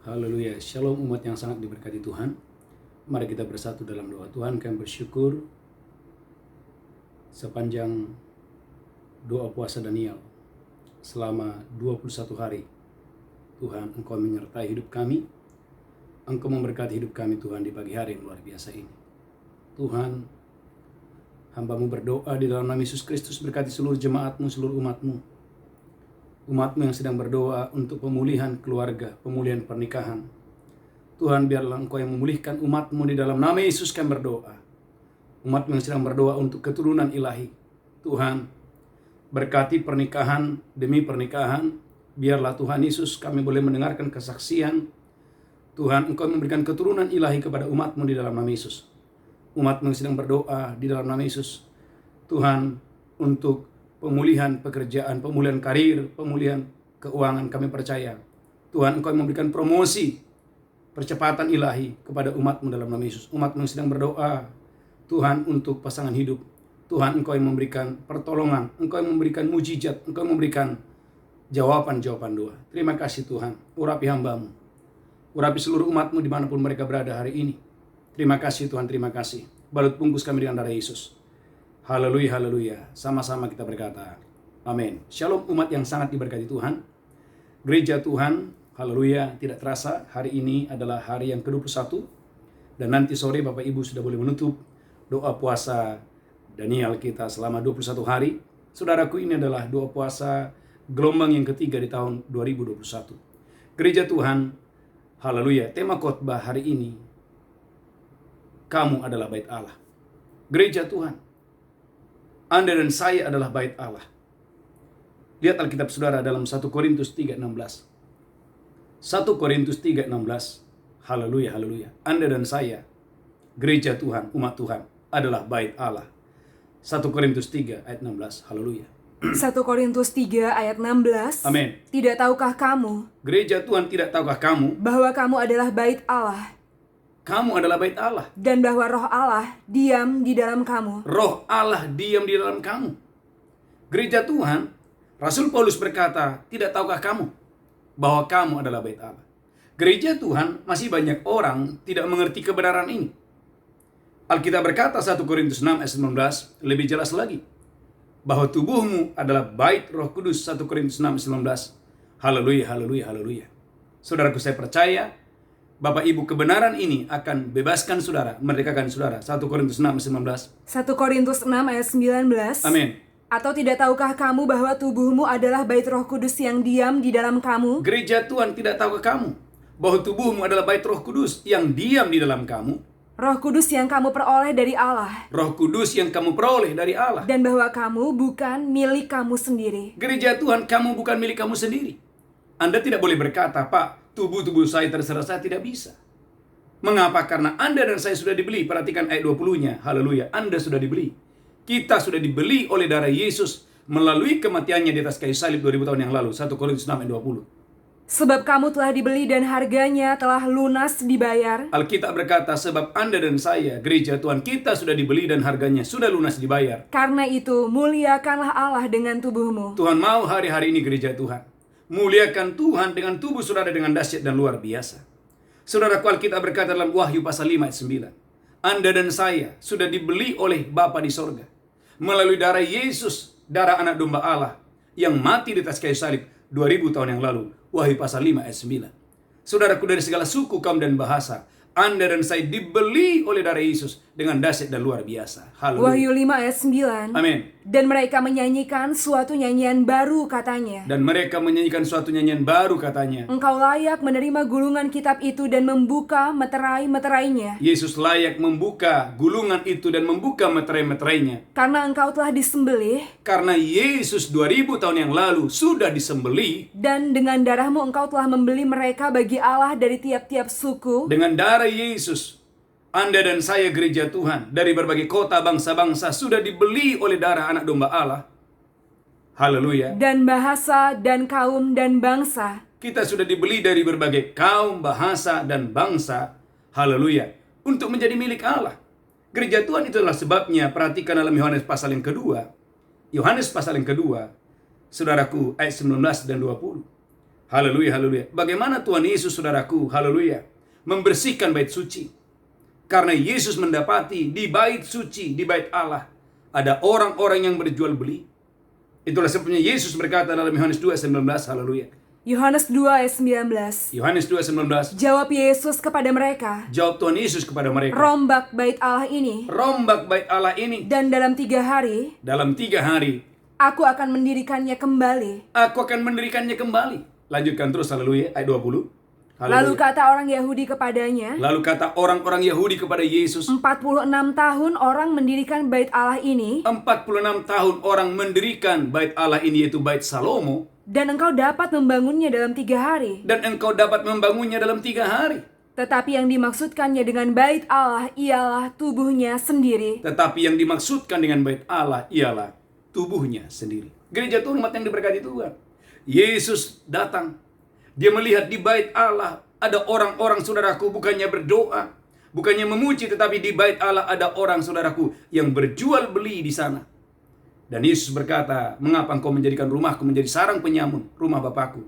Haleluya. Shalom umat yang sangat diberkati Tuhan. Mari kita bersatu dalam doa. Tuhan, kami bersyukur sepanjang doa puasa Daniel selama 21 hari. Tuhan, Engkau menyertai hidup kami. Engkau memberkati hidup kami Tuhan di pagi hari yang luar biasa ini. Tuhan, hamba-Mu berdoa di dalam nama Yesus Kristus, berkati seluruh jemaat-Mu, seluruh umat-Mu. Umat-Mu yang sedang berdoa untuk pemulihan keluarga, pemulihan pernikahan. Tuhan, biarlah Engkau yang memulihkan umat-Mu di dalam nama Yesus kami berdoa. Umat-Mu yang sedang berdoa untuk keturunan ilahi. Tuhan, berkati pernikahan demi pernikahan. Biarlah Tuhan Yesus kami boleh mendengarkan kesaksian. Tuhan, Engkau memberikan keturunan ilahi kepada umat-Mu di dalam nama Yesus. Umat-Mu yang sedang berdoa di dalam nama Yesus. Tuhan, untuk pemulihan pekerjaan, pemulihan karir, pemulihan keuangan kami percaya. Tuhan, Engkau memberikan promosi, percepatan ilahi kepada umat-Mu dalam nama Yesus. Umat-Mu yang sedang berdoa, Tuhan, untuk pasangan hidup. Tuhan, Engkau yang memberikan pertolongan, Engkau yang memberikan mujizat, Engkau yang memberikan jawaban-jawaban doa. Terima kasih Tuhan, urapi hamba-Mu. Urapi seluruh umat-Mu dimanapun mereka berada hari ini. Terima kasih Tuhan, terima kasih. Balut bungkus kami dengan darah Yesus. Haleluya, haleluya. Sama-sama kita berkata, amin. Shalom umat yang sangat diberkati Tuhan. Gereja Tuhan, haleluya, tidak terasa hari ini adalah hari yang ke-21. Dan nanti sore Bapak Ibu sudah boleh menutup doa puasa Daniel kita selama 21 hari. Saudaraku, ini adalah doa puasa gelombang yang ketiga di tahun 2021. Gereja Tuhan, haleluya. Tema khotbah hari ini, kamu adalah bait Allah. Gereja Tuhan, Anda dan saya adalah bait Allah. Lihat Alkitab saudara dalam 1 Korintus 3:16. 1 Korintus 3:16. Haleluya, haleluya. Anda dan saya, gereja Tuhan, umat Tuhan, adalah bait Allah. 1 Korintus 3 ayat 16. Haleluya. 1 Korintus 3 ayat 16. Amin. Tidak tahukah kamu, Gereja Tuhan, tidak tahukah kamu bahwa kamu adalah bait Allah, kamu adalah bait Allah? dan bahwa roh Allah diam di dalam kamu. Roh Allah diam di dalam kamu. Gereja Tuhan, Rasul Paulus berkata, tidak tahukah kamu bahwa kamu adalah bait Allah? Gereja Tuhan, masih banyak orang tidak mengerti kebenaran ini. Alkitab berkata 1 Korintus 6 ayat 19 lebih jelas lagi, bahwa tubuhmu adalah bait Roh Kudus. 1 Korintus 6 ayat 19. Haleluya, haleluya, haleluya. Saudaraku, saya percaya Bapak Ibu, kebenaran ini akan bebaskan saudara, merdekakan saudara. 1 Korintus 6 ayat 19. 1 Korintus 6 ayat 19. Amin. Atau tidak tahukah kamu bahwa tubuhmu adalah bait Roh Kudus yang diam di dalam kamu? Gereja Tuhan, tidak tahukah kamu bahwa tubuhmu adalah bait Roh Kudus yang diam di dalam kamu? Roh Kudus yang kamu peroleh dari Allah. Roh Kudus yang kamu peroleh dari Allah. Dan bahwa kamu bukan milik kamu sendiri. Gereja Tuhan, kamu bukan milik kamu sendiri. Anda tidak boleh berkata, Pak, tubuh saya terserah saya, tidak bisa. Mengapa? Karena Anda dan saya sudah dibeli. Perhatikan ayat 20-nya. Haleluya. Anda sudah dibeli. Kita sudah dibeli oleh darah Yesus melalui kematiannya di atas kayu salib 2000 tahun yang lalu. 1 Korintus 6 ayat 20. Sebab kamu telah dibeli dan harganya telah lunas dibayar. Alkitab berkata, sebab Anda dan saya, gereja Tuhan, kita sudah dibeli dan harganya sudah lunas dibayar. Karena itu, muliakanlah Allah dengan tubuhmu. Tuhan mau hari-hari ini gereja Tuhan muliakan Tuhan dengan tubuh saudara dengan dahsyat dan luar biasa. Saudaraku, Alkitab berkata dalam Wahyu pasal 5 ayat 9. Anda dan saya sudah dibeli oleh Bapa di sorga melalui darah Yesus, darah anak domba Allah yang mati di atas kayu salib 2000 tahun yang lalu. Wahyu pasal 5 ayat 9. Saudaraku, dari segala suku, kaum dan bahasa, Anda dan saya dibeli oleh darah Yesus dengan dahsyat dan luar biasa. Haleluya. Wahyu 5 ayat 9. Amin. Dan mereka menyanyikan suatu nyanyian baru katanya. Dan mereka menyanyikan suatu nyanyian baru katanya. Engkau layak menerima gulungan kitab itu dan membuka meterai-meterainya. Yesus layak membuka gulungan itu dan membuka meterai-meterainya. Karena engkau telah disembelih. Karena Yesus 2000 tahun yang lalu sudah disembelih. Dan dengan darahmu engkau telah membeli mereka bagi Allah dari tiap-tiap suku. Dengan darah Yesus, Anda dan saya, gereja Tuhan, dari berbagai kota, bangsa-bangsa, sudah dibeli oleh darah anak domba Allah. Haleluya. Dan bahasa dan kaum dan bangsa. Kita sudah dibeli dari berbagai kaum, bahasa, dan bangsa. Haleluya. Untuk menjadi milik Allah. Gereja Tuhan, itulah sebabnya, perhatikan dalam Yohanes pasal yang kedua. Yohanes pasal yang kedua, saudaraku, ayat 19 dan 20. Haleluya, haleluya. Bagaimana Tuhan Yesus, saudaraku, haleluya, membersihkan bait suci. Karena Yesus mendapati di bait suci, di bait Allah, ada orang-orang yang berjual beli. Itulah sebabnya Yesus berkata dalam Yohanes 2:19, haleluya. Yohanes 2 ayat 19. Yohanes 2:19. Jawab Yesus kepada mereka, Jawab Tuhan Yesus kepada mereka, rombak bait Allah ini, rombak bait Allah ini, dan dalam 3 hari, dalam 3 hari, aku akan mendirikannya kembali. aku akan mendirikannya kembali. Lanjutkan terus, haleluya, ayat 20. Haleluya. Lalu kata orang Yahudi kepadanya, Lalu kata orang-orang Yahudi kepada Yesus, 46 tahun orang mendirikan bait Allah ini, 46 tahun orang mendirikan bait Allah ini, yaitu bait Salomo, dan engkau dapat membangunnya dalam 3 hari. dan engkau dapat membangunnya dalam 3 hari. Tetapi yang dimaksudkannya dengan bait Allah ialah tubuhnya sendiri. Tetapi yang dimaksudkan dengan bait Allah ialah tubuhnya sendiri. Gereja Tuhan, umat yang diberkati Tuhan, Yesus datang. Dia melihat di bait Allah ada orang-orang, saudaraku, bukannya berdoa, bukannya memuji, tetapi di bait Allah ada orang, saudaraku, yang berjual beli di sana. Dan Yesus berkata, mengapa engkau menjadikan rumahku menjadi sarang penyamun, rumah Bapakku?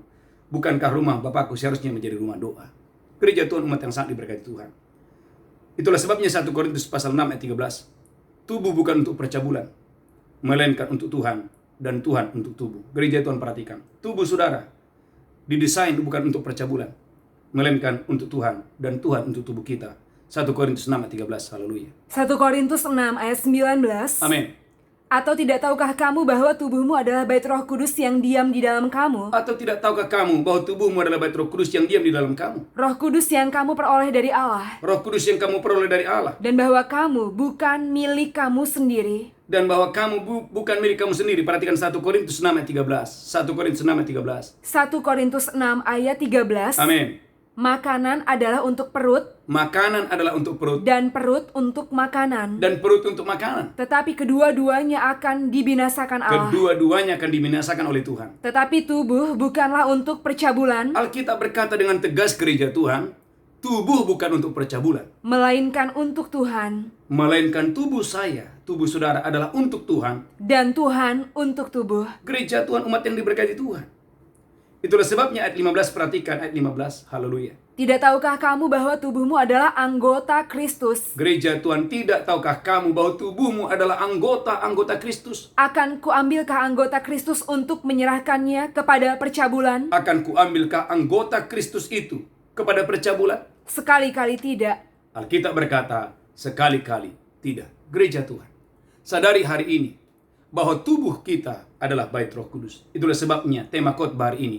Bukankah rumah Bapakku seharusnya menjadi rumah doa? Gereja Tuhan, umat yang sangat diberkati Tuhan. Itulah sebabnya 1 Korintus pasal 6 ayat 13. Tubuh bukan untuk percabulan, melainkan untuk Tuhan, dan Tuhan untuk tubuh. Gereja Tuhan, perhatikan. Tubuh saudara didesain bukan untuk percabulan, melainkan untuk Tuhan, dan Tuhan untuk tubuh kita. 1 Korintus 6 ayat 13. Haleluya. 1 Korintus 6 ayat 19. Amin. Atau tidak tahukah kamu bahwa tubuhmu adalah bait Roh Kudus yang diam di dalam kamu? Atau tidak tahukah kamu bahwa tubuhmu adalah bait Roh Kudus yang diam di dalam kamu? Roh Kudus yang kamu peroleh dari Allah. Roh Kudus yang kamu peroleh dari Allah. Dan bahwa kamu bukan milik kamu sendiri. Dan bahwa kamu bukan milik kamu sendiri. Perhatikan 1 Korintus 6 ayat 13. 1 Korintus 6 ayat 13. 1 Korintus 6 ayat 13. Amin. Makanan adalah untuk perut, Makanan adalah untuk perut, dan perut untuk makanan. dan perut untuk makanan. Tetapi kedua-duanya akan dibinasakan Allah. Kedua-duanya akan dibinasakan oleh Tuhan. Tetapi tubuh bukanlah untuk percabulan, Alkitab berkata dengan tegas, gereja Tuhan, tubuh bukan untuk percabulan, melainkan untuk Tuhan. melainkan tubuh saya, tubuh saudara adalah untuk Tuhan. Dan Tuhan untuk tubuh. Gereja Tuhan, umat yang diberkati Tuhan. Itulah sebabnya ayat 15, perhatikan ayat 15. Haleluya. Tidak tahukah kamu bahwa tubuhmu adalah anggota Kristus? Gereja Tuhan, tidak tahukah kamu bahwa tubuhmu adalah anggota Kristus? Akan kuambilkah anggota Kristus untuk menyerahkannya kepada percabulan? Akan kuambilkah anggota Kristus itu kepada percabulan? Sekali-kali tidak. Alkitab berkata, sekali-kali tidak. Gereja Tuhan, sadari hari ini bahwa tubuh kita adalah bait Roh Kudus. Itulah sebabnya tema khotbah hari ini,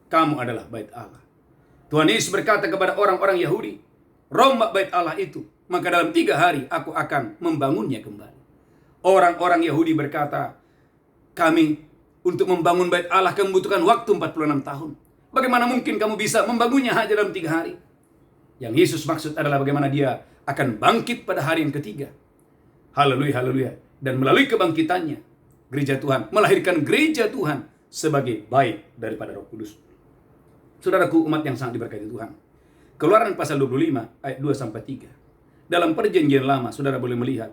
kamu adalah bait Allah. Tuhan Yesus berkata kepada orang-orang Yahudi, rombak bait Allah itu, maka dalam 3 hari aku akan membangunnya kembali. Orang-orang Yahudi berkata, kami untuk membangun bait Allah kami membutuhkan waktu 46 tahun. Bagaimana mungkin kamu bisa membangunnya hanya dalam 3 hari? Yang Yesus maksud adalah bagaimana dia akan bangkit pada hari yang ketiga. Haleluya, haleluya. Dan melalui kebangkitannya, gereja Tuhan melahirkan gereja Tuhan sebagai bait daripada Roh Kudus. Saudaraku, umat yang sangat diberkati Tuhan, Keluaran pasal 25 ayat 2-3. Dalam perjanjian lama, saudara boleh melihat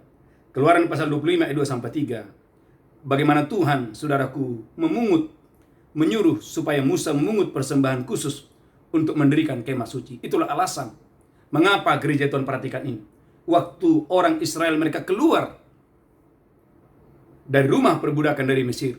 Keluaran pasal 25 ayat 2-3, bagaimana Tuhan, saudaraku, menyuruh supaya Musa memungut persembahan khusus untuk mendirikan kemah suci. Itulah alasan mengapa gereja Tuhan, perhatikan ini. Waktu orang Israel mereka keluar dari rumah perbudakan dari Mesir,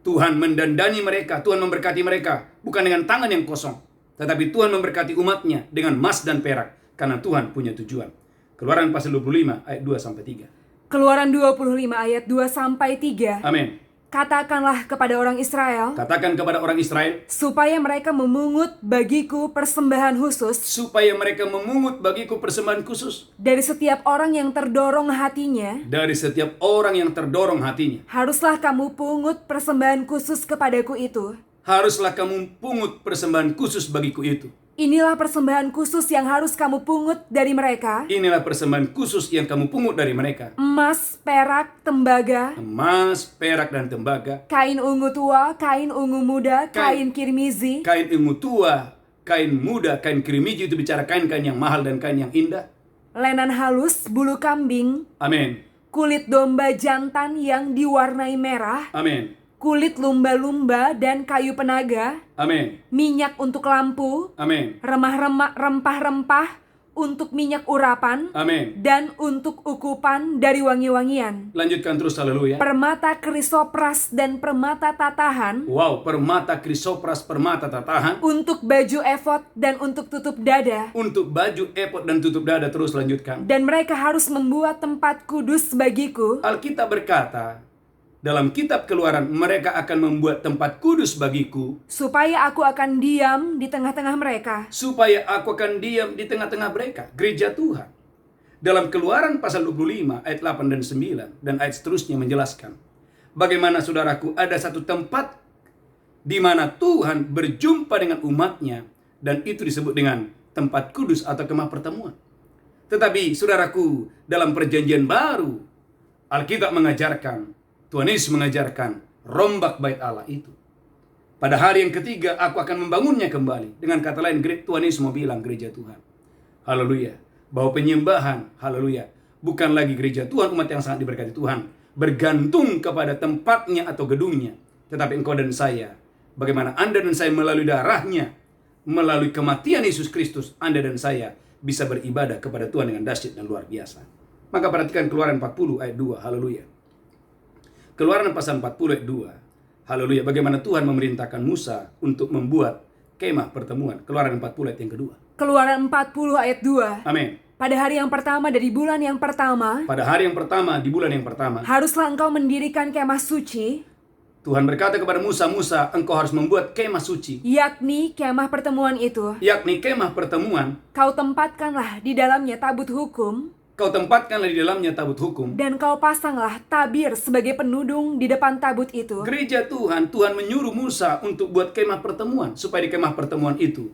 Tuhan mendandani mereka, Tuhan memberkati mereka, bukan dengan tangan yang kosong, tetapi Tuhan memberkati umatnya dengan emas dan perak, karena Tuhan punya tujuan. Keluaran pasal 25 ayat 2-3. Keluaran 25 ayat 2-3. Amin. Katakanlah kepada orang Israel, Katakan kepada orang Israel, supaya mereka memungut bagiku persembahan khusus supaya mereka memungut bagiku persembahan khusus dari setiap orang yang terdorong hatinya. dari setiap orang yang terdorong hatinya. Haruslah kamu pungut persembahan khusus kepadaku itu. Haruslah kamu pungut persembahan khusus bagiku itu. Inilah persembahan khusus yang harus kamu pungut dari mereka. Inilah persembahan khusus yang kamu pungut dari mereka. Emas, perak, tembaga, Emas, perak, dan tembaga, kain ungu tua, kain ungu muda, kain kirmizi, kain ungu tua, kain muda, kain kirmiji, itu bicara kain-kain yang mahal dan kain yang indah. lenan halus, bulu kambing, Amin. kulit domba jantan yang diwarnai merah, Amin. kulit lumba-lumba dan kayu penaga, Amin. minyak untuk lampu, Amin. rempah-rempah untuk minyak urapan, Amin. dan untuk ukupan dari wangi-wangian. Lanjutkan terus, haleluya. Permata krisopras dan permata tatahan, Wow, permata krisopras, permata tatahan. untuk baju efod dan untuk tutup dada. Untuk baju epod dan tutup dada, terus lanjutkan. Dan mereka harus membuat tempat kudus bagiku, Alkitab berkata, dalam kitab Keluaran, mereka akan membuat tempat kudus bagiku, supaya aku akan diam di tengah-tengah mereka. supaya aku akan diam di tengah-tengah mereka, gereja Tuhan. Dalam Keluaran pasal 25 ayat 8 dan 9 dan ayat seterusnya menjelaskan bagaimana, saudaraku, ada satu tempat di mana Tuhan berjumpa dengan umatnya, dan itu disebut dengan tempat kudus atau kemah pertemuan. Tetapi saudaraku, dalam perjanjian baru, Alkitab mengajarkan, Tuhan Yesus mengajarkan, rombak bait Allah itu. Pada hari yang ketiga aku akan membangunnya kembali. Dengan kata lain, Tuhan Yesus mau bilang gereja Tuhan, haleluya, bahwa penyembahan, haleluya, bukan lagi gereja Tuhan, umat yang sangat diberkati Tuhan, bergantung kepada tempatnya atau gedungnya. Tetapi engkau dan saya, bagaimana Anda dan saya melalui darahnya, melalui kematian Yesus Kristus, Anda dan saya bisa beribadah kepada Tuhan dengan dahsyat dan luar biasa. Maka perhatikan Keluaran 40 ayat 2, haleluya. Keluaran pasal 40 ayat 2, haleluya, bagaimana Tuhan memerintahkan Musa untuk membuat kemah pertemuan. Keluaran 40 ayat yang kedua. Keluaran 40 ayat 2. Amin. Pada hari yang pertama dari bulan yang pertama, Pada hari yang pertama, di bulan yang pertama, haruslah engkau mendirikan kemah suci, Tuhan berkata kepada Musa, Musa, engkau harus membuat kemah suci, yakni kemah pertemuan itu. yakni kemah pertemuan. Kau tempatkanlah di dalamnya tabut hukum, Kau tempatkanlah di dalamnya tabut hukum. dan kau pasanglah tabir sebagai penudung di depan tabut itu. Gereja Tuhan, Tuhan menyuruh Musa untuk buat kemah pertemuan, supaya di kemah pertemuan itu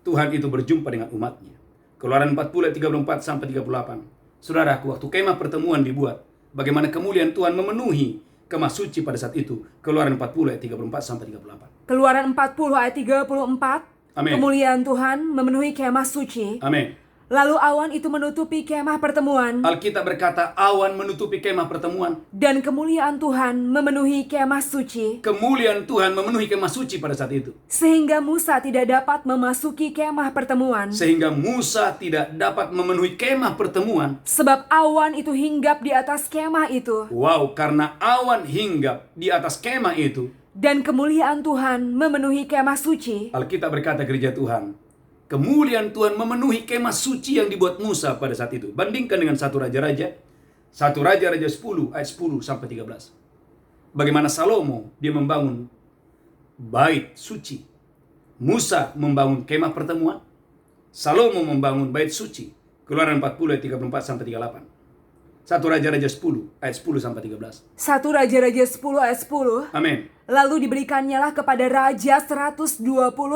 Tuhan itu berjumpa dengan umatnya. Keluaran 40 ayat 34 sampai 38. Saudaraku, waktu kemah pertemuan dibuat, bagaimana kemuliaan Tuhan memenuhi kemah suci pada saat itu. Keluaran 40 ayat 34 sampai 38. Keluaran 40 ayat 34. Amin. Kemuliaan Tuhan memenuhi kemah suci. Amin. Lalu awan itu menutupi kemah pertemuan, Alkitab berkata awan menutupi kemah pertemuan. dan kemuliaan Tuhan memenuhi kemah suci, Kemuliaan Tuhan memenuhi kemah suci pada saat itu. sehingga Musa tidak dapat memasuki kemah pertemuan, Sehingga Musa tidak dapat memenuhi kemah pertemuan. sebab awan itu hinggap di atas kemah itu, Wow, karena awan hinggap di atas kemah itu. dan kemuliaan Tuhan memenuhi kemah suci. Alkitab berkata, gereja Tuhan, kemuliaan Tuhan memenuhi kemah suci yang dibuat Musa pada saat itu. Bandingkan dengan 1 Raja-Raja 10 ayat 10 sampai 13. Bagaimana Salomo dia membangun bait suci. Musa membangun kemah pertemuan. Salomo membangun bait suci. Keluaran 40 ayat 34 sampai 38. 1 Raja-Raja 10 ayat 10 sampai 13. 1 Raja-Raja 10 ayat 10. Amin. Lalu diberikannya kepada raja 120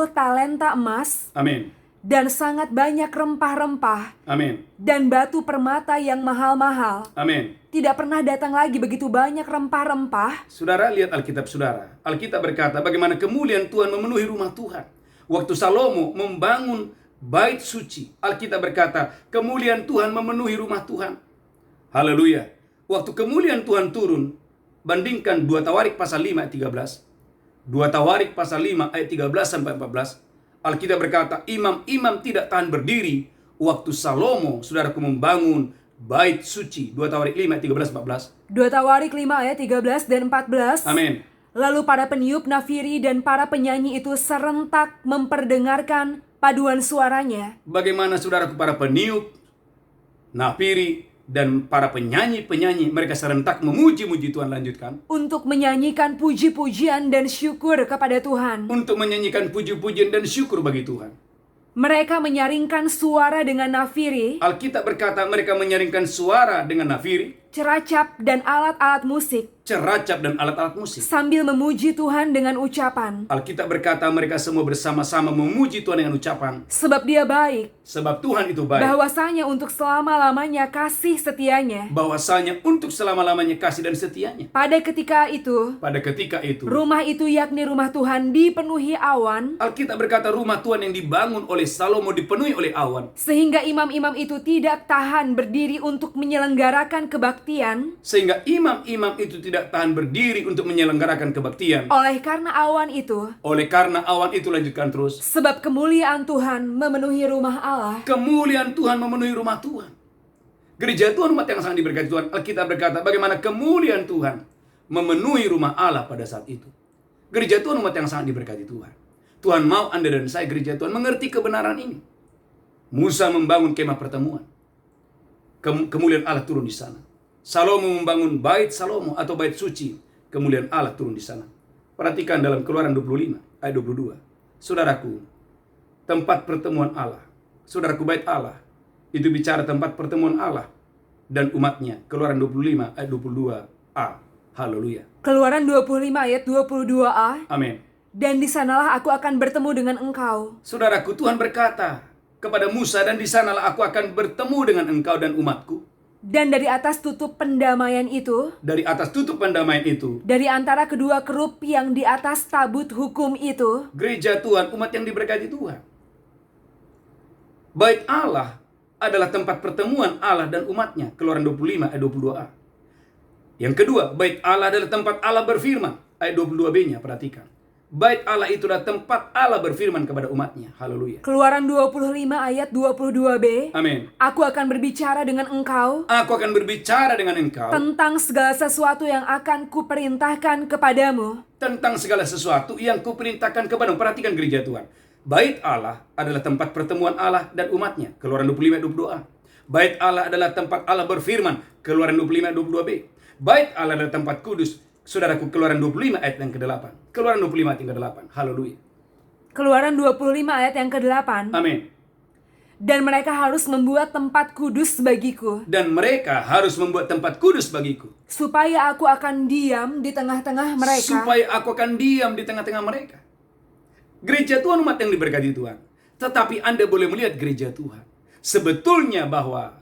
talenta emas, Amin. dan sangat banyak rempah-rempah, Amin. dan batu permata yang mahal-mahal. Amin. Tidak pernah datang lagi begitu banyak rempah-rempah. Saudara, lihat Alkitab saudara. Alkitab berkata bagaimana kemuliaan Tuhan memenuhi rumah Tuhan. Waktu Salomo membangun bait suci, Alkitab berkata kemuliaan Tuhan memenuhi rumah Tuhan. Haleluya. Waktu kemuliaan Tuhan turun, bandingkan 2 Tawarik pasal 5 ayat 13. 2 Tawarik pasal 5 ayat 13 sampai 14. Alkitab berkata imam-imam tidak tahan berdiri waktu Salomo, saudaraku, membangun bait suci. 2 Tawarik 5 ayat 13 14. 2 Tawarik 5 ayat 13 dan 14. Amin. Lalu para peniup nafiri dan para penyanyi itu serentak memperdengarkan paduan suaranya. Bagaimana saudaraku, para peniup, nafiri, dan para penyanyi-penyanyi, mereka serentak memuji-muji Tuhan. Lanjutkan. Untuk menyanyikan puji-pujian dan syukur kepada Tuhan. Untuk menyanyikan puji-pujian dan syukur bagi Tuhan. Mereka menyaringkan suara dengan nafiri, Alkitab berkata mereka menyaringkan suara dengan nafiri, ceracap, dan alat-alat musik, ceracap, dan alat-alat musik. sambil memuji Tuhan dengan ucapan. Alkitab berkata mereka semua bersama-sama memuji Tuhan dengan ucapan. Sebab Dia baik, Sebab Tuhan itu baik. bahwasanya untuk selama-lamanya kasih setianya. Bahwasanya untuk selama-lamanya kasih dan setianya. Pada ketika itu, Pada ketika itu, rumah itu yakni rumah Tuhan dipenuhi awan, Alkitab berkata rumah Tuhan yang dibangun oleh Salomo dipenuhi oleh awan. sehingga imam-imam itu tidak tahan berdiri untuk menyelenggarakan kebaktian kebaktian, sehingga imam-imam itu tidak tahan berdiri untuk menyelenggarakan kebaktian. oleh karena awan itu, Oleh karena awan itu, lanjutkan terus, sebab kemuliaan Tuhan memenuhi rumah Allah. kemuliaan Tuhan memenuhi rumah Tuhan. Gereja Tuhan, umat yang sangat diberkati Tuhan, Alkitab berkata bagaimana kemuliaan Tuhan memenuhi rumah Allah pada saat itu. Gereja Tuhan, umat yang sangat diberkati Tuhan. Tuhan mau Anda dan saya, gereja Tuhan, mengerti kebenaran ini. Musa membangun kemah pertemuan. Kemuliaan Allah turun di sana. Salomo membangun bait Salomo atau bait suci. Kemuliaan Allah turun di sana. Perhatikan dalam Keluaran 25 ayat 22. Saudaraku, tempat pertemuan Allah. Saudaraku, bait Allah. Itu bicara tempat pertemuan Allah dan umatnya. Keluaran 25 ayat 22a. Haleluya. Keluaran 25 ayat 22a. Amin. Dan di sanalah aku akan bertemu dengan engkau. Saudaraku, Tuhan berkata kepada Musa, dan di sanalah aku akan bertemu dengan engkau dan umatku. Dan dari atas tutup pendamaian itu, Dari atas tutup pendamaian itu, dari antara kedua kerup yang di atas tabut hukum itu, gereja Tuhan, umat yang diberkati Tuhan, bait Allah adalah tempat pertemuan Allah dan umatnya. Keluaran 25 ayat 22a. Yang kedua, bait Allah adalah tempat Allah berfirman. Ayat 22b-nya, perhatikan. Bait Allah itulah tempat Allah berfirman kepada umatnya. Haleluya. Keluaran 25 ayat 22b. Amin. Aku akan berbicara dengan engkau Aku akan berbicara dengan engkau tentang segala sesuatu yang akan kuperintahkan kepadamu. tentang segala sesuatu yang kuperintahkan kepadamu. Perhatikan gereja Tuhan. Bait Allah adalah tempat pertemuan Allah dan umatnya. Keluaran 25 ayat 22a. Bait Allah adalah tempat Allah berfirman. Keluaran 25 ayat 22b. Bait Allah adalah tempat kudus. Saudaraku, Keluaran 25 ayat yang ke-8. Keluaran 25 ayat yang ke-8. Haleluya. Keluaran 25 ayat yang ke-8. Amin. Dan mereka harus membuat tempat kudus bagiku, Dan mereka harus membuat tempat kudus bagiku, supaya aku akan diam di tengah-tengah mereka. supaya aku akan diam di tengah-tengah mereka. Gereja Tuhan, umat yang diberkati Tuhan. Tetapi Anda boleh melihat gereja Tuhan. Sebetulnya bahwa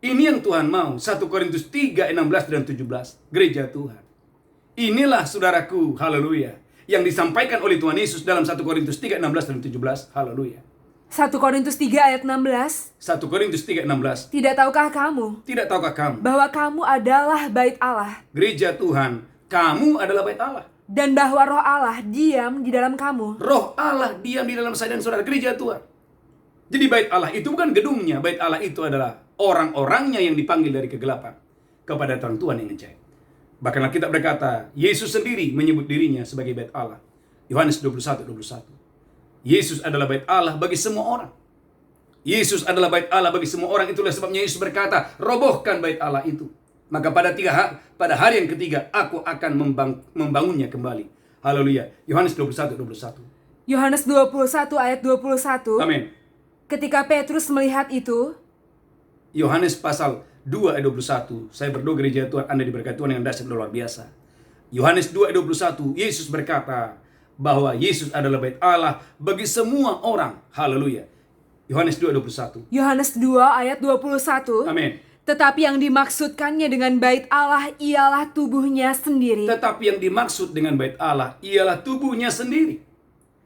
ini yang Tuhan mau. 1 Korintus 3, 16 dan 17. Gereja Tuhan. Inilah saudaraku, haleluya, yang disampaikan oleh Tuhan Yesus dalam 1 Korintus 3, 16 dan 17. Haleluya. 1 Korintus 3 ayat 16. 1 Korintus 3, 16. Tidak tahukah kamu Tidak tahukah kamu, bahwa kamu adalah bait Allah, gereja Tuhan, kamu adalah bait Allah. dan bahwa roh Allah diam di dalam kamu? Roh Allah diam di dalam saya dan saudara, gereja Tuhan. Jadi bait Allah itu bukan gedungnya. Bait Allah itu adalah orang-orangnya yang dipanggil dari kegelapan kepada terang Tuhan yang ajaib. Bahkan kita berkata, Yesus sendiri menyebut dirinya sebagai bait Allah. Yohanes 21, 21. Yesus adalah bait Allah bagi semua orang. Yesus adalah bait Allah bagi semua orang. Itulah sebabnya Yesus berkata, robohkan bait Allah itu. Maka pada hari yang ketiga, aku akan membangunnya kembali. Haleluya. Yohanes 21, 21. Yohanes 21 ayat 21. Amin. Ketika Petrus melihat itu, Yohanes pasal 2 ayat 21. Saya berdoa gereja Tuhan, Anda diberkati Tuhan yang dahsyat luar biasa. Yohanes 2 ayat 21. Yesus berkata bahwa Yesus adalah bait Allah bagi semua orang. Haleluya. Yohanes 2 ayat 21. Yohanes 2 ayat 21. Amin. Tetapi yang dimaksudkannya dengan bait Allah ialah tubuhnya sendiri. Tetapi yang dimaksud dengan bait Allah ialah tubuhnya sendiri.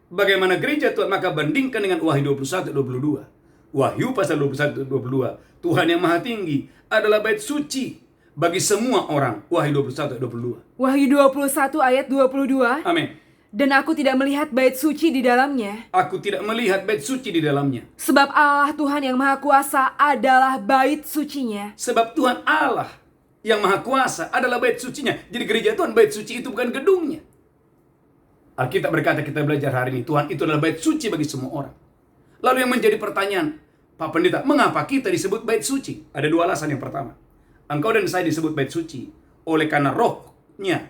Bagaimana gereja Tuhan? Maka bandingkan dengan Wahyu 21 ayat 22. Wahyu pasal 21 ayat 22. Tuhan yang maha tinggi adalah bait suci bagi semua orang. Wahyu 21 ayat 22. Wahyu 21 ayat 22. Amin. Dan aku tidak melihat bait suci di dalamnya, Aku tidak melihat bait suci di dalamnya. sebab Allah Tuhan yang Maha Kuasa adalah bait sucinya. Sebab Tuhan Allah yang Maha Kuasa adalah bait sucinya. Jadi gereja Tuhan, bait suci itu bukan gedungnya. Alkitab berkata, kita belajar hari ini, Tuhan itu adalah bait suci bagi semua orang. Lalu yang menjadi pertanyaan, Pak Pendeta, mengapa kita disebut bait suci? Ada dua alasan. Yang pertama, engkau dan saya disebut bait suci oleh karena rohnya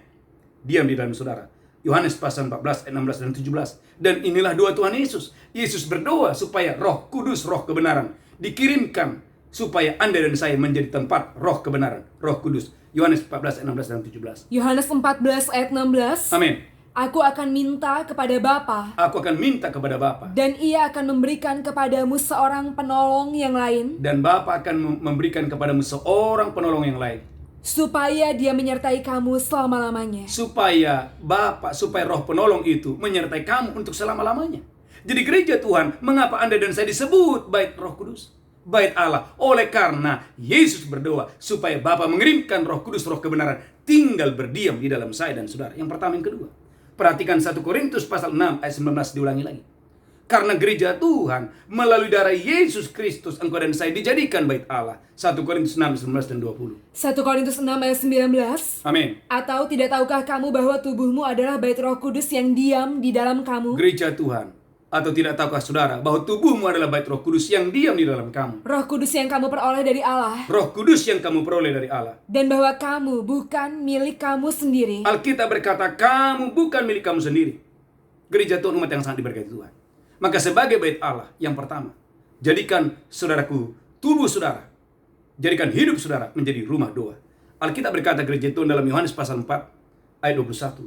diam di dalam saudara. Yohanes pasal 14 ayat 16 dan 17. Dan inilah doa Tuhan Yesus. Yesus berdoa supaya Roh Kudus, Roh kebenaran dikirimkan supaya Anda dan saya menjadi tempat Roh kebenaran, Roh Kudus. Yohanes 14 ayat 16 dan 17. Yohanes 14 ayat 16. Amin. Aku akan minta kepada Bapa, Aku akan minta kepada Bapa, dan Ia akan memberikan kepadamu seorang penolong yang lain, dan Bapa akan memberikan kepadamu seorang penolong yang lain, supaya Dia menyertai kamu selama-lamanya. supaya Roh penolong itu menyertai kamu untuk selama-lamanya. Jadi gereja Tuhan, mengapa Anda dan saya disebut bait Roh Kudus? bait Allah. Oleh karena Yesus berdoa supaya Bapa mengirimkan Roh Kudus, Roh kebenaran, tinggal berdiam di dalam saya dan saudara. Yang pertama, yang kedua. Perhatikan 1 Korintus pasal 6 ayat 19 diulangi lagi. Karena gereja Tuhan melalui darah Yesus Kristus, engkau dan saya dijadikan bait Allah. 1 Korintus 6, 19 dan 20. 1 Korintus 6 ayat 19. Amin. Atau tidak tahukah kamu bahwa tubuhmu adalah bait Roh Kudus yang diam di dalam kamu? Gereja Tuhan. Atau tidak tahukah saudara bahwa tubuhmu adalah bait Roh Kudus yang diam di dalam kamu? Roh Kudus yang kamu peroleh dari Allah. Roh Kudus yang kamu peroleh dari Allah. Dan bahwa kamu bukan milik kamu sendiri. Alkitab berkata kamu bukan milik kamu sendiri. Gereja Tuhan, umat yang sangat diberkati Tuhan. Maka sebagai bait Allah, yang pertama, jadikan saudaraku, tubuh saudara, jadikan hidup saudara menjadi rumah doa. Alkitab berkata gereja Tuhan dalam Yohanes pasal 4 ayat 21.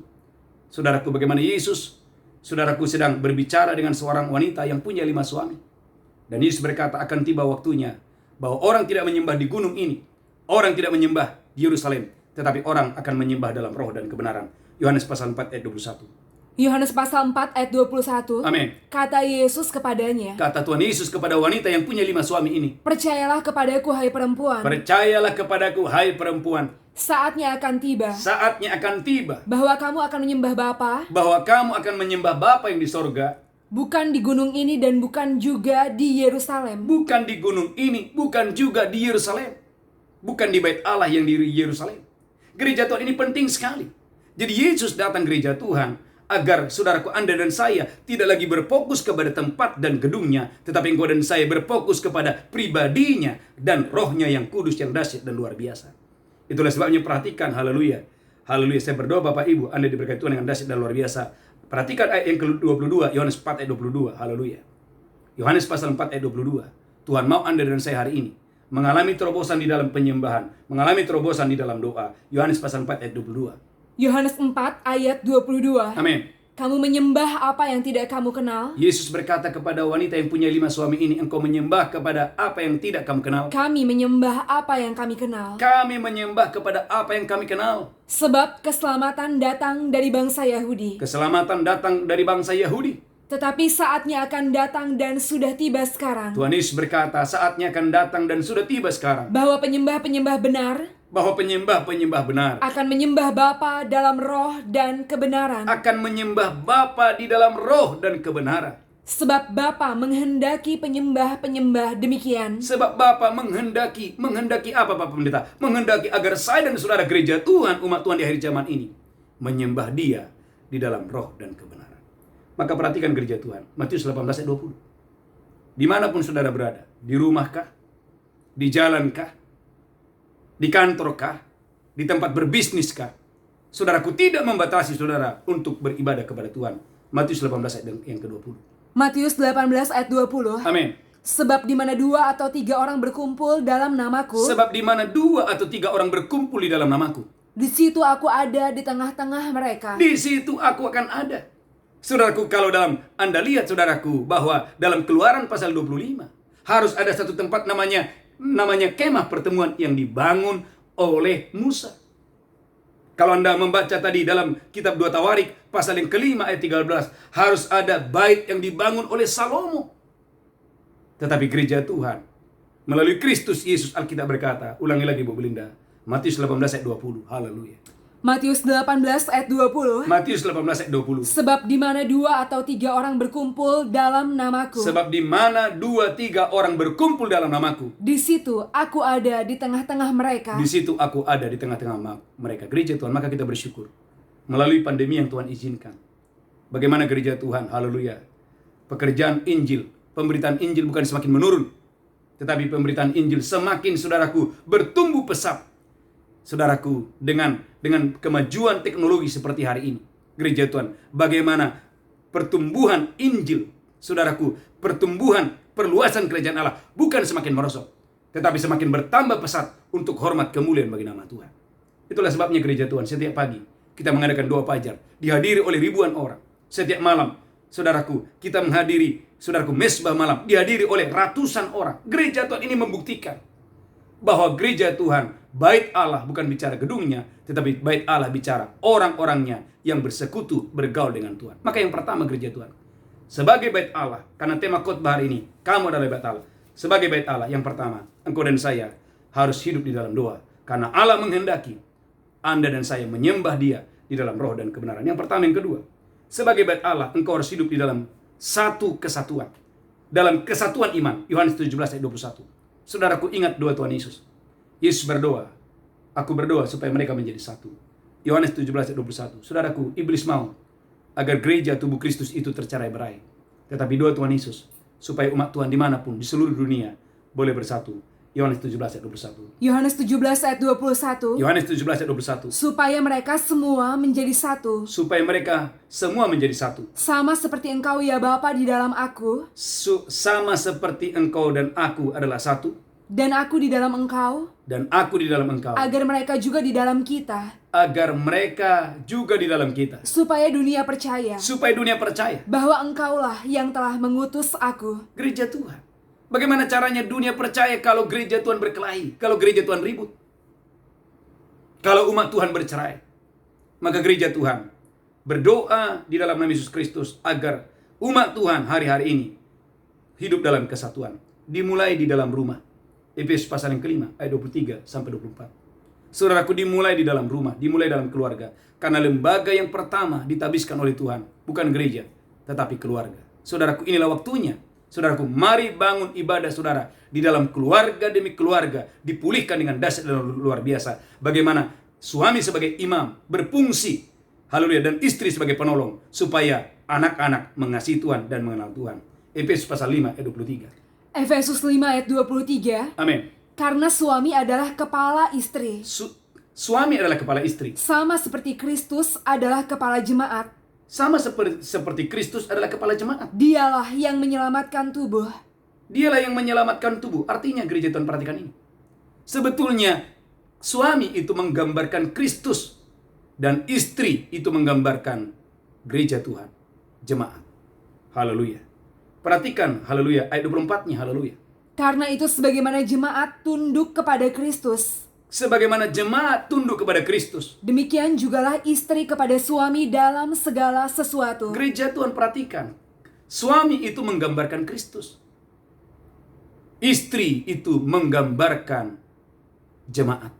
Saudaraku, bagaimana Yesus, saudaraku, sedang berbicara dengan seorang wanita yang punya 5 suami. Dan Yesus berkata akan tiba waktunya bahwa orang tidak menyembah di gunung ini, orang tidak menyembah di Yerusalem, tetapi orang akan menyembah dalam roh dan kebenaran. Yohanes pasal 4 ayat 21. Yohanes pasal 4 ayat 21. Amin. Kata Yesus kepadanya, Kata Tuhan Yesus kepada wanita yang punya 5 suami ini, percayalah kepadaku hai perempuan, percayalah kepadaku hai perempuan, saatnya akan tiba saatnya akan tiba bahwa kamu akan menyembah Bapa, bahwa kamu akan menyembah Bapa yang di sorga, bukan di gunung ini dan bukan juga di Yerusalem. bukan di gunung ini, bukan juga di Yerusalem, bukan di bait Allah yang di Yerusalem. Gereja Tuhan ini penting sekali. Jadi Yesus datang gereja Tuhan agar saudaraku, Anda dan saya tidak lagi berfokus kepada tempat dan gedungnya, tetapi engkau dan saya berfokus kepada pribadinya dan rohnya yang kudus, yang dahsyat dan luar biasa. Itulah sebabnya perhatikan, haleluya. Haleluya, saya berdoa Bapak Ibu, Anda diberkati Tuhan dengan dahsyat dan luar biasa. Perhatikan ayat yang ke-22, Yohanes 4 ayat 22, haleluya. Yohanes pasal 4 ayat 22. Tuhan mau Anda dan saya hari ini mengalami terobosan di dalam penyembahan, mengalami terobosan di dalam doa. Yohanes pasal 4 ayat 22. Yohanes 4 ayat 22. Amin. Kamu menyembah apa yang tidak kamu kenal? Yesus berkata kepada wanita yang punya 5 suami ini, engkau menyembah kepada apa yang tidak kamu kenal. Kami menyembah apa yang kami kenal. Kami menyembah kepada apa yang kami kenal. Sebab keselamatan datang dari bangsa Yahudi. Keselamatan datang dari bangsa Yahudi. Tetapi saatnya akan datang dan sudah tiba sekarang, Tuhan Yesus berkata saatnya akan datang dan sudah tiba sekarang, bahwa penyembah-penyembah benar bahwa penyembah-penyembah benar akan menyembah Bapa dalam roh dan kebenaran. akan menyembah Bapa di dalam roh dan kebenaran. Sebab Bapa menghendaki penyembah-penyembah demikian. Sebab Bapa menghendaki apa Bapak Pendeta? Menghendaki agar saya dan saudara gereja Tuhan, umat Tuhan di akhir zaman ini, menyembah Dia di dalam roh dan kebenaran. Maka perhatikan gereja Tuhan, Matius 18 ayat 20. Dimanapun saudara berada, di rumahkah, di jalankah, di kantorkah, di tempat berbisniskah, saudaraku tidak membatasi saudara untuk beribadah kepada Tuhan. Matius 18 ayat yang ke-20. Matius 18 ayat 20. Amin. Sebab di mana 2 atau 3 orang berkumpul dalam namaku, Sebab di mana 2 atau 3 orang berkumpul di dalam namaku, di situ aku ada di tengah-tengah mereka. di situ aku akan ada. Saudaraku, kalau dalam Anda lihat saudaraku bahwa dalam Keluaran pasal 25 harus ada satu tempat namanya kemah pertemuan yang dibangun oleh Musa. Kalau Anda membaca tadi dalam kitab 2 Tawarik pasal yang kelima ayat 13, harus ada bait yang dibangun oleh Salomo. Tetapi gereja Tuhan melalui Kristus Yesus, Alkitab berkata, ulangi lagi Bu Belinda, Matius 18 ayat 20. Haleluya. Matius 18 ayat 20. Matius 18 ayat 20. Sebab di mana 2 atau 3 orang berkumpul dalam namaku, Sebab di mana 2-3 orang berkumpul dalam namaku, di situ aku ada di tengah-tengah mereka. di situ aku ada di tengah-tengah mereka. Gereja Tuhan, maka kita bersyukur melalui pandemi yang Tuhan izinkan. Bagaimana gereja Tuhan, haleluya. Pekerjaan Injil, pemberitaan Injil bukan semakin menurun, tetapi pemberitaan Injil semakin saudaraku bertumbuh pesat. Saudaraku, dengan kemajuan teknologi seperti hari ini, gereja Tuhan, bagaimana pertumbuhan Injil, saudaraku, pertumbuhan perluasan kerajaan Allah bukan semakin merosot, tetapi semakin bertambah pesat untuk hormat kemuliaan bagi nama Tuhan. Itulah sebabnya gereja Tuhan, setiap pagi kita mengadakan doa fajar, dihadiri oleh ribuan orang. Setiap malam, saudaraku, kita menghadiri, saudaraku, mesbah malam, dihadiri oleh ratusan orang. Gereja Tuhan ini membuktikan bahwa gereja Tuhan, bait Allah bukan bicara gedungnya, tetapi bait Allah bicara orang-orangnya yang bersekutu, bergaul dengan Tuhan. Maka yang pertama gereja Tuhan, sebagai bait Allah, karena tema khotbah hari ini, kamu adalah bait Allah. Sebagai bait Allah, yang pertama, engkau dan saya harus hidup di dalam doa. Karena Allah menghendaki Anda dan saya menyembah Dia di dalam roh dan kebenaran. Yang pertama. Yang kedua, sebagai bait Allah, engkau harus hidup di dalam satu kesatuan. Dalam kesatuan iman. Yohanes 17 ayat 21. Saudaraku, ingat doa Tuhan Yesus. Yesus berdoa, aku berdoa supaya mereka menjadi satu. Yohanes 17 ayat 21. Saudaraku, iblis mau agar gereja tubuh Kristus itu tercerai-berai. Tetapi doa Tuhan Yesus supaya umat Tuhan dimanapun di seluruh dunia boleh bersatu. Yohanes 17 ayat 21. Yohanes 17 ayat 21. Yohanes 17 ayat 21. Supaya mereka semua menjadi satu. Supaya mereka semua menjadi satu. Sama seperti engkau ya Bapa di dalam aku. Sama seperti engkau dan aku adalah satu. Dan aku di dalam engkau. Dan aku di dalam engkau. Agar mereka juga di dalam kita. Agar mereka juga di dalam kita. Supaya dunia percaya. Supaya dunia percaya. Bahwa engkaulah yang telah mengutus aku. Gereja Tuhan. Bagaimana caranya dunia percaya kalau gereja Tuhan berkelahi? Kalau gereja Tuhan ribut? Kalau umat Tuhan bercerai? Maka gereja Tuhan berdoa di dalam nama Yesus Kristus agar umat Tuhan hari-hari ini hidup dalam kesatuan. Dimulai di dalam rumah. Efesus pasal yang kelima ayat 23 sampai 24. Saudaraku, dimulai di dalam rumah, dimulai dalam keluarga. Karena lembaga yang pertama ditabiskan oleh Tuhan bukan gereja, tetapi keluarga. Saudaraku, inilah waktunya. Saudaraku, mari bangun ibadah saudara di dalam keluarga demi keluarga, dipulihkan dengan dahsyat dan luar biasa. Bagaimana suami sebagai imam berfungsi, haleluya, dan istri sebagai penolong, supaya anak-anak mengasihi Tuhan dan mengenal Tuhan. Efesus pasal 5 ayat 23. Efesus 5 ayat 23. Amin. Karena suami adalah kepala istri. Suami adalah kepala istri. Sama seperti Kristus adalah kepala jemaat. Sama seperti Kristus adalah kepala jemaat. Dialah yang menyelamatkan tubuh. Dialah yang menyelamatkan tubuh. Artinya gereja Tuhan, perhatikan ini. Sebetulnya suami itu menggambarkan Kristus. Dan istri itu menggambarkan gereja Tuhan. Jemaat. Haleluya. Perhatikan, haleluya, ayat 24-nya, haleluya. Karena itu sebagaimana jemaat tunduk kepada Kristus. Sebagaimana jemaat tunduk kepada Kristus, demikian jugalah istri kepada suami dalam segala sesuatu. Gereja Tuhan, perhatikan. Suami itu menggambarkan Kristus. Istri itu menggambarkan jemaat.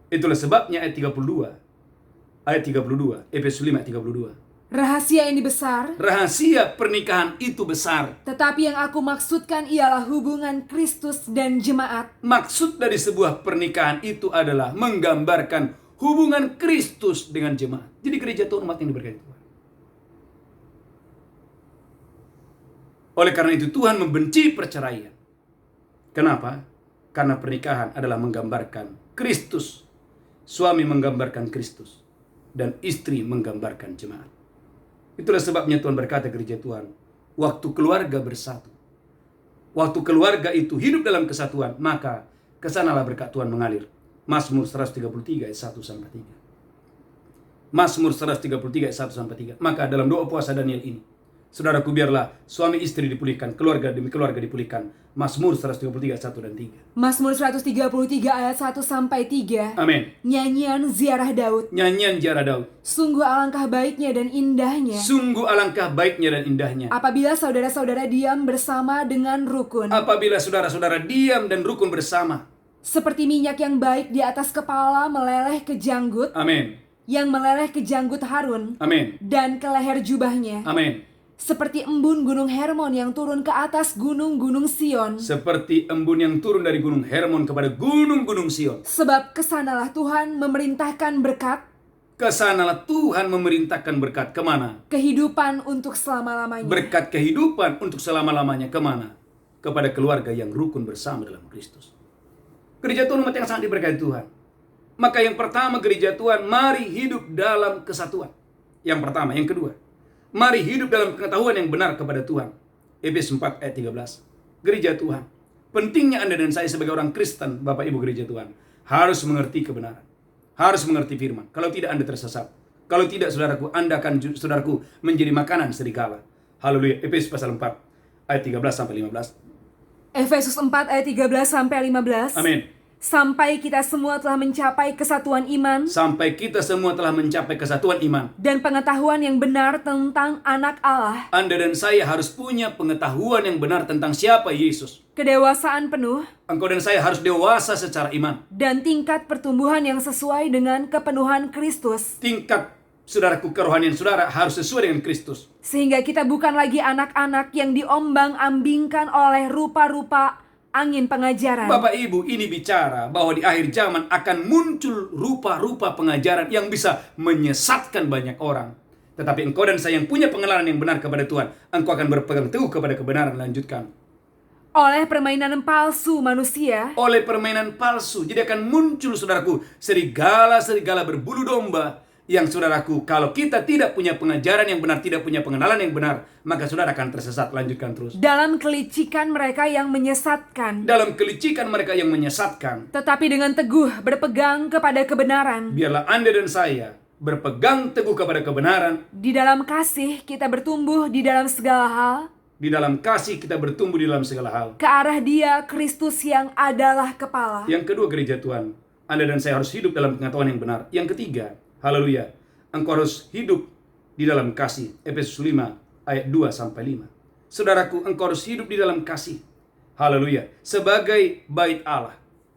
Itulah sebabnya ayat 32. Ayat 32, Efesus 5 ayat 32. Rahasia ini besar. Rahasia pernikahan itu besar. Tetapi yang aku maksudkan ialah hubungan Kristus dan jemaat. Maksud dari sebuah pernikahan itu adalah menggambarkan hubungan Kristus dengan jemaat. Jadi gereja Tuhan, umat yang diberkati Tuhan. Oleh karena itu Tuhan membenci perceraian. Kenapa? Karena pernikahan adalah menggambarkan Kristus. Suami menggambarkan Kristus. Dan istri menggambarkan jemaat. Itulah sebabnya Tuhan berkata, gereja Tuhan, waktu keluarga bersatu, waktu keluarga itu hidup dalam kesatuan, maka kesanalah berkat Tuhan mengalir. Mazmur 133 ayat 1 sampai 3. Mazmur 133 ayat 1 sampai 3. Maka dalam doa puasa Daniel ini, saudaraku, biarlah suami istri dipulihkan, keluarga demi keluarga dipulihkan. Mazmur 133 ayat 1 dan 3. Mazmur 133 ayat 1 sampai 3. Amin. Nyanyian ziarah Daud. Nyanyian ziarah Daud. Sungguh alangkah baiknya dan indahnya. Sungguh alangkah baiknya dan indahnya. Apabila saudara-saudara diam bersama dengan rukun. Apabila saudara-saudara diam dan rukun bersama. Seperti minyak yang baik di atas kepala meleleh ke janggut. Amin. Yang meleleh ke janggut Harun. Amin. Dan ke leher jubahnya. Amin. Seperti embun gunung Hermon yang turun ke atas gunung-gunung Sion. Seperti embun yang turun dari gunung Hermon kepada gunung-gunung Sion. Sebab kesanalah Tuhan memerintahkan berkat. Kesanalah Tuhan memerintahkan berkat. Kemana? Kehidupan untuk selama-lamanya. Berkat kehidupan untuk selama-lamanya. Kemana? Kepada keluarga yang rukun bersama dalam Kristus. Gereja Tuhan, umat yang sangat diberkati Tuhan. Maka yang pertama, gereja Tuhan, mari hidup dalam kesatuan. Yang pertama. Yang kedua, mari hidup dalam pengetahuan yang benar kepada Tuhan. Efesus 4 ayat 13. Gereja Tuhan, pentingnya Anda dan saya sebagai orang Kristen, Bapak Ibu gereja Tuhan, harus mengerti kebenaran. Harus mengerti firman. Kalau tidak, Anda tersesat. Kalau tidak, saudaraku, Anda akan menjadi makanan serigala. Haleluya. Efesus pasal 4 ayat 13 sampai 15. Efesus 4 ayat 13 sampai 15. Amin. sampai kita semua telah mencapai kesatuan iman sampai kita semua telah mencapai kesatuan iman. dan pengetahuan yang benar tentang Anak Allah, Anda dan saya harus punya pengetahuan yang benar tentang siapa Yesus. kedewasaan penuh, Engkau dan saya harus dewasa secara iman. dan tingkat pertumbuhan yang sesuai dengan kepenuhan Kristus. Tingkat, saudaraku, kerohanian saudara harus sesuai dengan Kristus. Sehingga kita bukan lagi anak-anak yang diombang-ambingkan oleh rupa-rupa angin pengajaran. Bapak Ibu, ini bicara bahwa di akhir zaman akan muncul rupa-rupa pengajaran yang bisa menyesatkan banyak orang. Tetapi engkau dan saya yang punya pengenalan yang benar kepada Tuhan, engkau akan berpegang teguh kepada kebenaran. Lanjutkan. Oleh permainan palsu manusia, Oleh permainan palsu, jadi akan muncul, saudaraku, serigala-serigala berbulu domba. Yang, saudaraku, kalau kita tidak punya pengajaran yang benar, tidak punya pengenalan yang benar, maka saudara akan tersesat. Lanjutkan terus. dalam kelicikan mereka yang menyesatkan, Dalam kelicikan mereka yang menyesatkan, tetapi dengan teguh berpegang kepada kebenaran. biarlah Anda dan saya berpegang teguh kepada kebenaran. Di dalam kasih kita bertumbuh di dalam segala hal, Di dalam kasih kita bertumbuh di dalam segala hal. ke arah Dia, Kristus yang adalah kepala. Yang kedua, gereja Tuhan, Anda dan saya harus hidup dalam pengetahuan yang benar. Yang ketiga, haleluya, engkau harus hidup di dalam kasih. Efesus 5 ayat 2-5. Saudaraku, engkau harus hidup di dalam kasih. Haleluya. Sebagai bait Allah,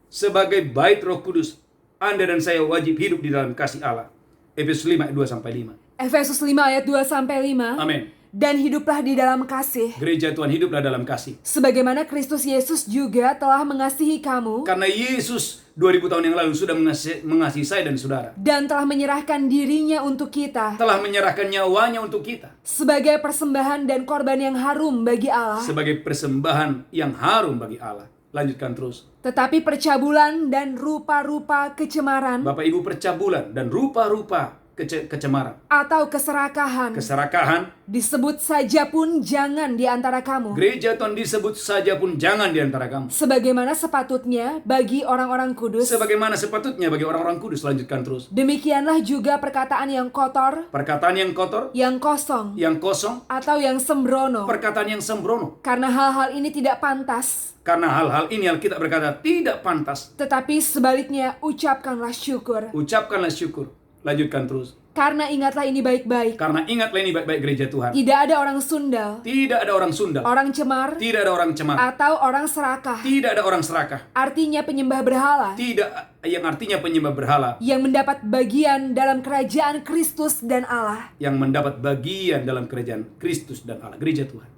sebagai bait Roh Kudus, Anda dan saya wajib hidup di dalam kasih Allah. Efesus 5 ayat 2-5. Efesus 5 ayat 2-5. Amin. Dan hiduplah di dalam kasih, Gereja Tuhan, hiduplah dalam kasih. sebagaimana Kristus Yesus juga telah mengasihi kamu Karena Yesus 2000 tahun yang lalu sudah mengasihi saya dan saudara. dan telah menyerahkan dirinya untuk kita Telah menyerahkan nyawanya untuk kita. sebagai persembahan dan korban yang harum bagi Allah. Sebagai persembahan yang harum bagi Allah. Lanjutkan terus. Tetapi percabulan dan rupa-rupa kecemaran Bapak Ibu, percabulan dan rupa-rupa kecemaran, atau keserakahan keserakahan, disebut saja pun jangan di antara kamu, gereja Tuhan disebut saja pun jangan di antara kamu. sebagaimana sepatutnya bagi orang-orang kudus. Sebagaimana sepatutnya bagi orang-orang kudus. Lanjutkan terus. Demikianlah juga perkataan yang kotor, Perkataan yang kotor, yang kosong, yang kosong, atau yang sembrono. perkataan yang sembrono. Karena hal-hal ini tidak pantas, Karena hal-hal ini Alkitab berkata tidak pantas. tetapi sebaliknya ucapkanlah syukur. Ucapkanlah syukur. Lanjutkan terus. Karena ingatlah ini baik-baik. Karena ingatlah ini baik-baik gereja Tuhan. Tidak ada orang sundal, Tidak ada orang sundal. orang cemar, Tidak ada orang cemar. atau orang serakah. Tidak ada orang serakah. Artinya penyembah berhala, Tidak, yang artinya penyembah berhala. yang mendapat bagian dalam kerajaan Kristus dan Allah. Yang mendapat bagian dalam kerajaan Kristus dan Allah. Gereja Tuhan.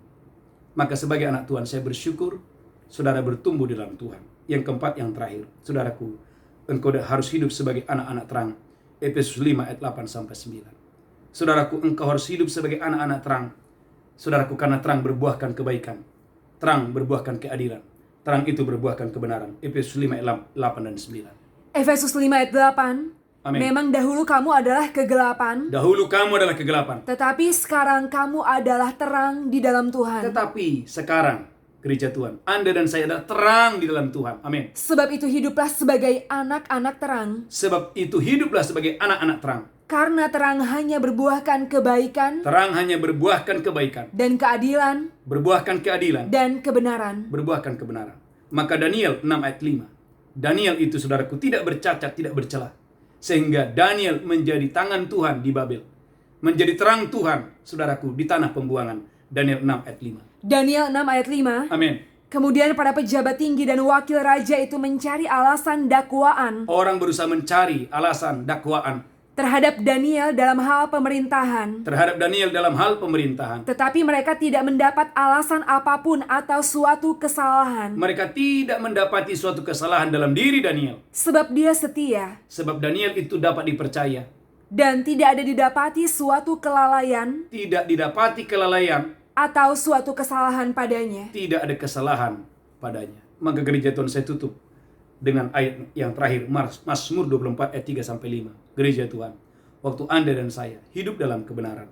Maka sebagai anak Tuhan, saya bersyukur saudara bertumbuh di dalam Tuhan. Yang keempat, yang terakhir, saudaraku, engkau harus hidup sebagai anak-anak terang. Efesus 5 ayat 8-9. Saudaraku, engkau harus hidup sebagai anak-anak terang. Saudaraku, karena terang berbuahkan kebaikan. Terang berbuahkan keadilan. Terang itu berbuahkan kebenaran. Efesus 5 ayat 8 dan 9. Efesus 5 ayat 8. Amin. Memang dahulu kamu adalah kegelapan, Dahulu kamu adalah kegelapan. tetapi sekarang kamu adalah terang di dalam Tuhan. Tetapi sekarang, gereja Tuhan, Anda dan saya adalah terang di dalam Tuhan. Amin. Sebab itu hiduplah sebagai anak-anak terang. Sebab itu hiduplah sebagai anak-anak terang. Karena terang hanya berbuahkan kebaikan Terang hanya berbuahkan kebaikan, dan keadilan berbuahkan keadilan, dan kebenaran. berbuahkan kebenaran. Maka Daniel 6 ayat 5. Daniel itu, saudaraku, tidak bercacat, tidak bercela. Sehingga Daniel menjadi tangan Tuhan di Babel. Menjadi terang Tuhan, saudaraku, di tanah pembuangan. Daniel 6 ayat 5. Daniel 6 ayat 5. Amin. Kemudian para pejabat tinggi dan wakil raja itu mencari alasan dakwaan Orang berusaha mencari alasan dakwaan terhadap Daniel dalam hal pemerintahan. terhadap Daniel dalam hal pemerintahan. Tetapi mereka tidak mendapat alasan apapun atau suatu kesalahan. Mereka tidak mendapati suatu kesalahan dalam diri Daniel. Sebab dia setia Sebab Daniel itu dapat dipercaya. dan tidak ada didapati suatu kelalaian Tidak didapati kelalaian. atau suatu kesalahan padanya. Tidak ada kesalahan padanya. Maka gereja Tuhan, saya tutup dengan ayat yang terakhir, Mazmur 24 ayat 3-5. Gereja Tuhan, waktu Anda dan saya hidup dalam kebenaran,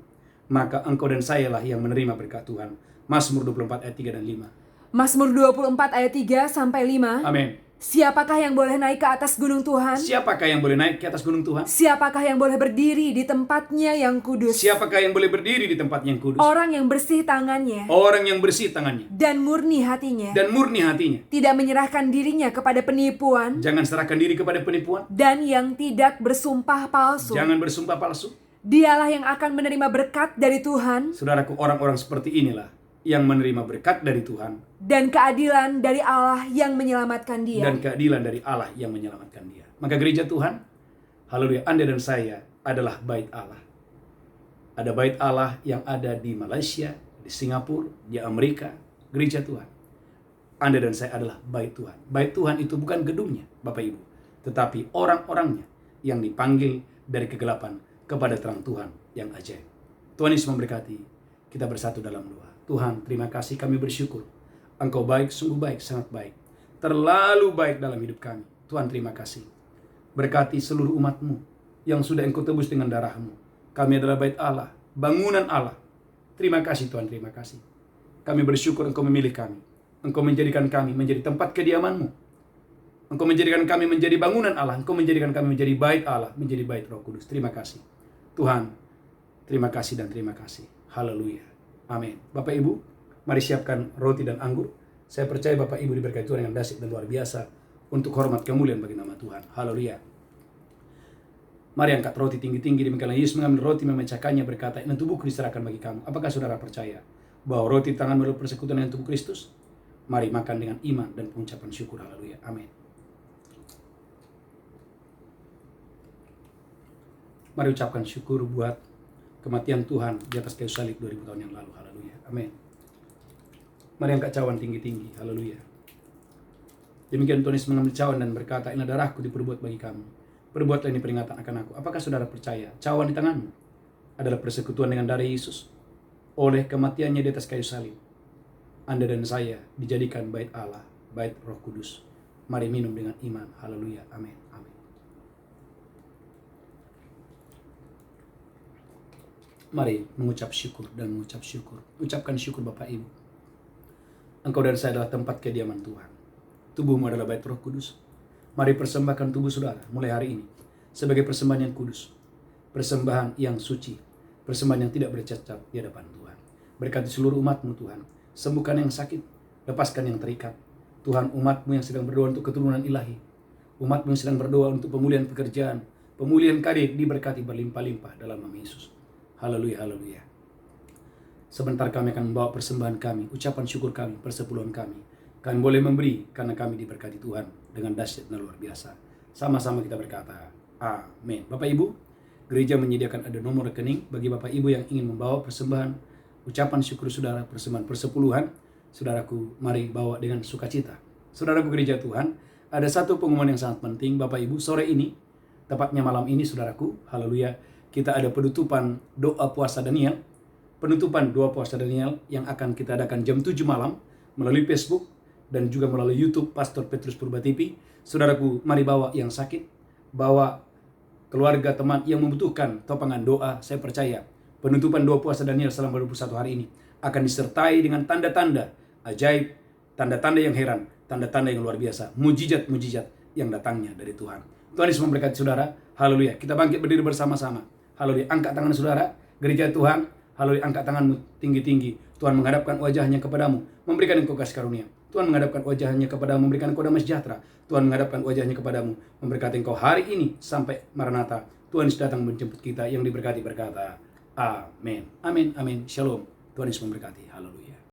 maka engkau dan saya lah yang menerima berkat Tuhan. Mazmur 24 ayat 3 dan 5. Mazmur 24 ayat 3-5. Amin. Siapakah yang boleh naik ke atas gunung Tuhan? Siapakah yang boleh naik ke atas gunung Tuhan? Siapakah yang boleh berdiri di tempatnya yang kudus? Siapakah yang boleh berdiri di tempat yang kudus? Orang yang bersih tangannya Orang yang bersih tangannya dan murni hatinya, dan murni hatinya. tidak menyerahkan dirinya kepada penipuan, Jangan serahkan diri kepada penipuan. dan yang tidak bersumpah palsu. Jangan bersumpah palsu. Dialah yang akan menerima berkat dari Tuhan Saudaraku, orang-orang seperti inilah yang menerima berkat dari Tuhan dan keadilan dari Allah yang menyelamatkan dia. dan keadilan dari Allah yang menyelamatkan dia. Maka gereja Tuhan, haleluya, Anda dan saya adalah bait Allah. Ada bait Allah yang ada di Malaysia, di Singapura, di Amerika, gereja Tuhan. Anda dan saya adalah bait Tuhan. Bait Tuhan itu bukan gedungnya, Bapak Ibu, tetapi orang-orangnya yang dipanggil dari kegelapan kepada terang Tuhan yang ajaib. Tuhan Yesus memberkati. Kita bersatu dalam doa. Tuhan, terima kasih, kami bersyukur. Engkau baik, sungguh baik, sangat baik. Terlalu baik dalam hidup kami. Tuhan, terima kasih. Berkati seluruh umat-Mu yang sudah Engkau tebus dengan darah-Mu. Kami adalah bait Allah, bangunan Allah. Terima kasih Tuhan, terima kasih. Kami bersyukur Engkau memilih kami. Engkau menjadikan kami menjadi tempat kediaman-Mu. Engkau menjadikan kami menjadi bangunan Allah. Engkau menjadikan kami menjadi bait Allah, menjadi bait Roh Kudus. Terima kasih. Tuhan, terima kasih dan terima kasih. Haleluya. Amin. Bapak Ibu, mari siapkan roti dan anggur. Saya percaya Bapak Ibu diberkati Tuhan yang dahsyat dan luar biasa untuk hormat kemuliaan bagi nama Tuhan. Haleluya. Mari angkat roti tinggi-tinggi, demikianlah Yesus mengambil roti, memecahkannya, berkata, ini tubuhku diserahkan bagi kamu. Apakah saudara percaya bahwa roti di tangan adalah persekutuan dengan tubuh Kristus? Mari makan dengan iman dan pengucapan syukur. Haleluya. Amin. Mari ucapkan syukur buat kematian Tuhan di atas kayu salib 2000 tahun yang lalu. Haleluya. Amin. Mari angkat cawan tinggi-tinggi. Haleluya. Demikian Tuhan Yesus mengambil cawan dan berkata, ini darahku diperbuat bagi kamu. Perbuatlah ini peringatan akan aku. Apakah saudara percaya cawan di tanganmu adalah persekutuan dengan darah Yesus? Oleh kematiannya di atas kayu salib, Anda dan saya dijadikan bait Allah, bait Roh Kudus. Mari minum dengan iman. Haleluya. Amin. Amin. Mari mengucap syukur dan mengucap syukur. Ucapkan syukur Bapak Ibu. Engkau dan saya adalah tempat kediaman Tuhan. Tubuhmu adalah bait Roh Kudus. Mari persembahkan tubuh saudara mulai hari ini sebagai persembahan yang kudus. Persembahan yang suci. Persembahan yang tidak bercacat di hadapan Tuhan. Berkati seluruh umat-Mu Tuhan. Sembuhkan yang sakit. Lepaskan yang terikat. Tuhan, umat-Mu yang sedang berdoa untuk keturunan ilahi. Umat-Mu yang sedang berdoa untuk pemulihan pekerjaan. Pemulihan karir diberkati berlimpah-limpah dalam nama Yesus. Haleluya, haleluya. Sebentar kami akan membawa persembahan kami, ucapan syukur kami, persepuluhan kami. Kami boleh memberi karena kami diberkati Tuhan dengan dahsyat dan luar biasa. Sama-sama kita berkata, amin. Bapak Ibu, gereja menyediakan ada nomor rekening bagi Bapak Ibu yang ingin membawa persembahan, ucapan syukur saudara, persembahan persepuluhan. Saudaraku, mari bawa dengan sukacita. Saudaraku gereja Tuhan, ada satu pengumuman yang sangat penting Bapak Ibu. Sore ini, tepatnya malam ini saudaraku, haleluya, kita ada penutupan doa puasa Daniel. Penutupan doa puasa Daniel yang akan kita adakan jam 7 malam melalui Facebook dan juga melalui YouTube Pastor Petrus Purba TV. Saudaraku, mari bawa yang sakit, bawa keluarga teman yang membutuhkan topangan doa. Saya percaya penutupan doa puasa Daniel selama 21 hari ini akan disertai dengan tanda-tanda ajaib, tanda-tanda yang heran, tanda-tanda yang luar biasa, mujizat-mujizat yang datangnya dari Tuhan. Tuhan Yesus memberkati saudara. Haleluya. Kita bangkit berdiri bersama-sama. Haleluya. Angkat tangan saudara, gereja Tuhan. Haleluya. Angkat tanganmu tinggi-tinggi. Tuhan menghadapkan wajahnya kepadamu, memberikan engkau kasih karunia. Tuhan menghadapkan wajahnya kepadamu, memberikan engkau damai sejahtera. Tuhan menghadapkan wajahnya kepadamu, memberkati engkau hari ini sampai Maranatha. Tuhan Yesus datang menjemput kita, yang diberkati berkata, amin. Amin, amin. Shalom. Tuhan Yesus memberkati. Haleluya.